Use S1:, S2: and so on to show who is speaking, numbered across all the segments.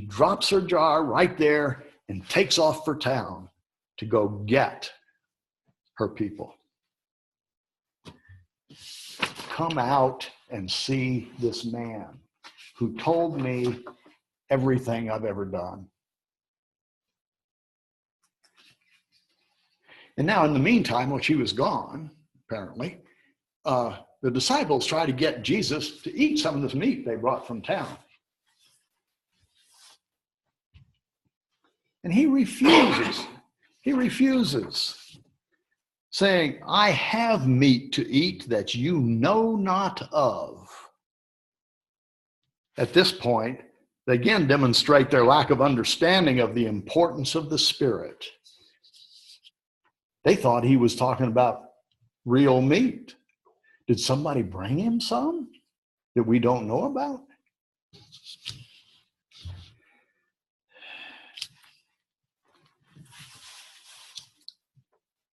S1: drops her jar right there and takes off for town to go get her people. Come out and see this man who told me everything I've ever done. And now, in the meantime, while she was gone, apparently, the disciples try to get Jesus to eat some of this meat they brought from town. And he refuses. He refuses, saying, I have meat to eat that you know not of. At this point, they again demonstrate their lack of understanding of the importance of the Spirit. They thought he was talking about real meat. Did somebody bring him some that we don't know about?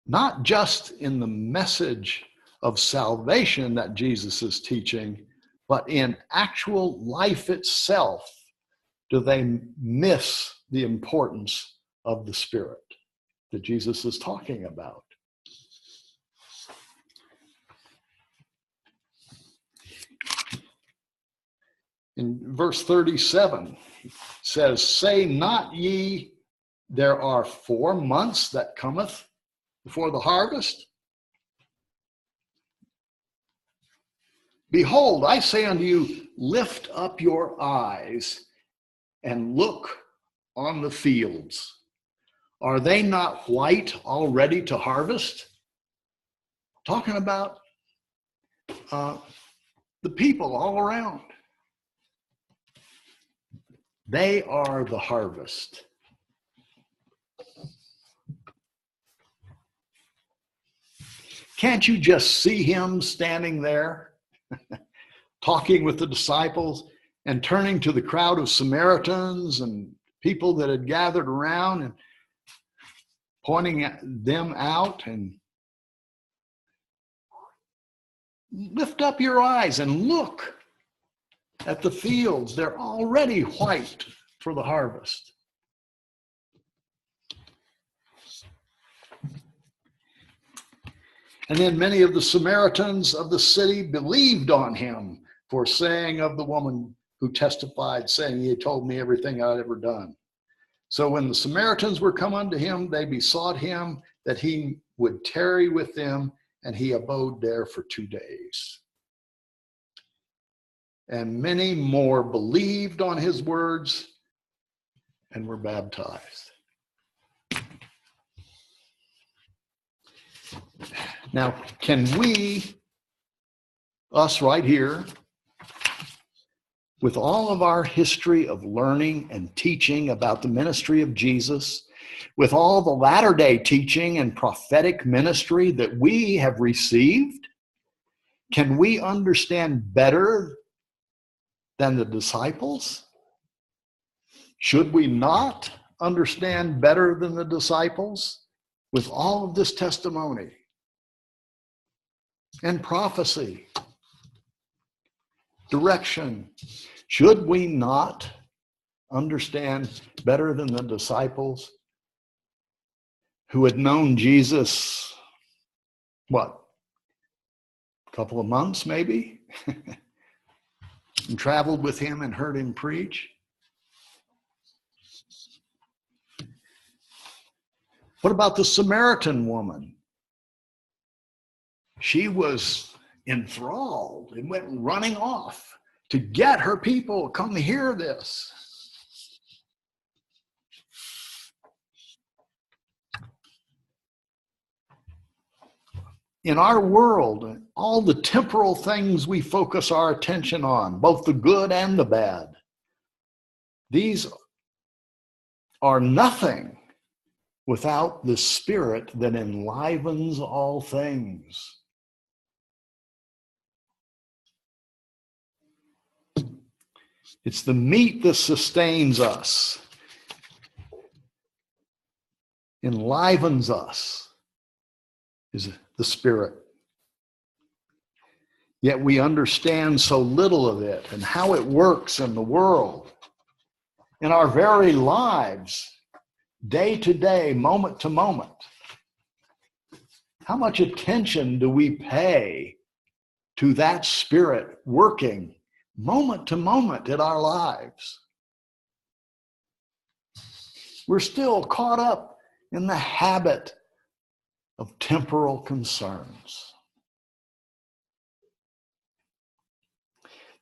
S1: Not just in the message of salvation that Jesus is teaching, but in actual life itself, do they miss the importance of the Spirit that Jesus is talking about. In verse 37, it says, Say not ye, there are 4 months that cometh before the harvest? Behold, I say unto you, lift up your eyes and look on the fields. Are they not white already to harvest? Talking about the people all around. They are the harvest. Can't you just see him standing there, talking with the disciples and turning to the crowd of Samaritans and people that had gathered around and pointing at them out and lift up your eyes and look at the fields. They're already white for the harvest. And then many of the Samaritans of the city believed on him for saying of the woman who testified, saying, He told me everything I'd ever done. So when the Samaritans were come unto him, they besought him that he would tarry with them, and he abode there for 2 days. And many more believed on his words and were baptized. Now, can we, us right here, with all of our history of learning and teaching about the ministry of Jesus, with all the latter-day teaching and prophetic ministry that we have received, can we understand better than the disciples? Should we not understand better than the disciples with all of this testimony and prophecy, direction? Should we not understand better than the disciples who had known Jesus, what, a couple of months maybe, and traveled with him and heard him preach? What about the Samaritan woman? She was enthralled and went running off to get her people, come hear this. In our world, all the temporal things we focus our attention on, both the good and the bad, these are nothing without the Spirit that enlivens all things. It's the meat that sustains us, enlivens us, is the Spirit. Yet we understand so little of it and how it works in the world in our very lives, day to day, moment to moment? How much attention do we pay to that Spirit working moment to moment in our lives? We're still caught up in the habit of temporal concerns.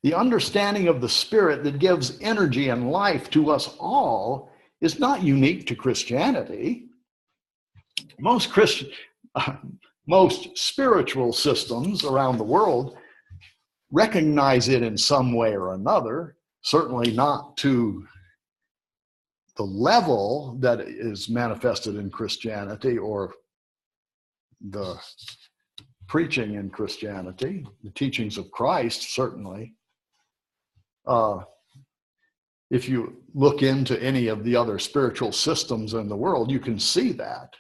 S1: The understanding of the Spirit that gives energy and life to us all is not unique to Christianity. Most spiritual systems around the world recognize it in some way or another, certainly not to the level that is manifested in Christianity or the preaching in Christianity, the teachings of Christ, certainly. If you look into any of the other spiritual systems in the world, you can see that.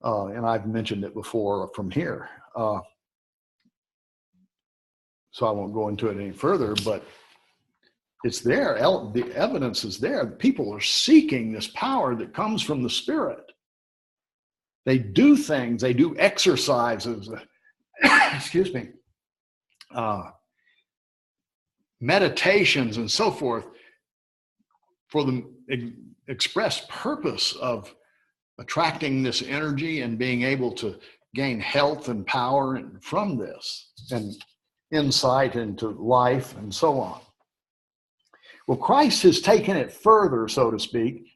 S1: And I've mentioned it before from here. So I won't go into it any further, but it's there. The evidence is there. People are seeking this power that comes from the Spirit. They do things, they do exercises, excuse me, meditations and so forth for the express purpose of attracting this energy and being able to gain health and power from this and insight into life and so on. Well, Christ has taken it further, so to speak.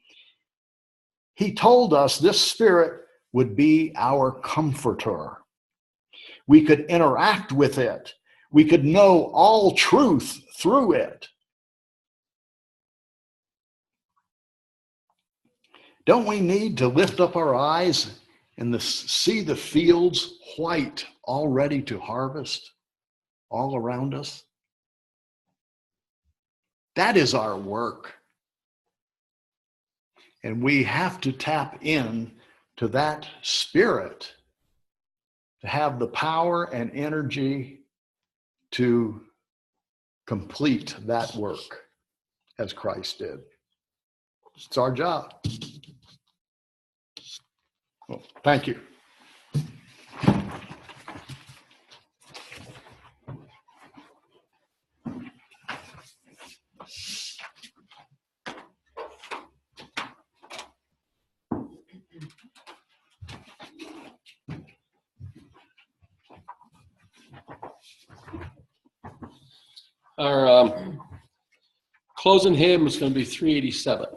S1: He told us this Spirit would be our comforter. We could interact with it. We could know all truth through it. Don't we need to lift up our eyes and see the fields white, all ready to harvest, all around us? That is our work. And we have to tap in to that Spirit to have the power and energy to complete that work as Christ did. It's our job. Well, thank you.
S2: Our closing hymn is going to be 387.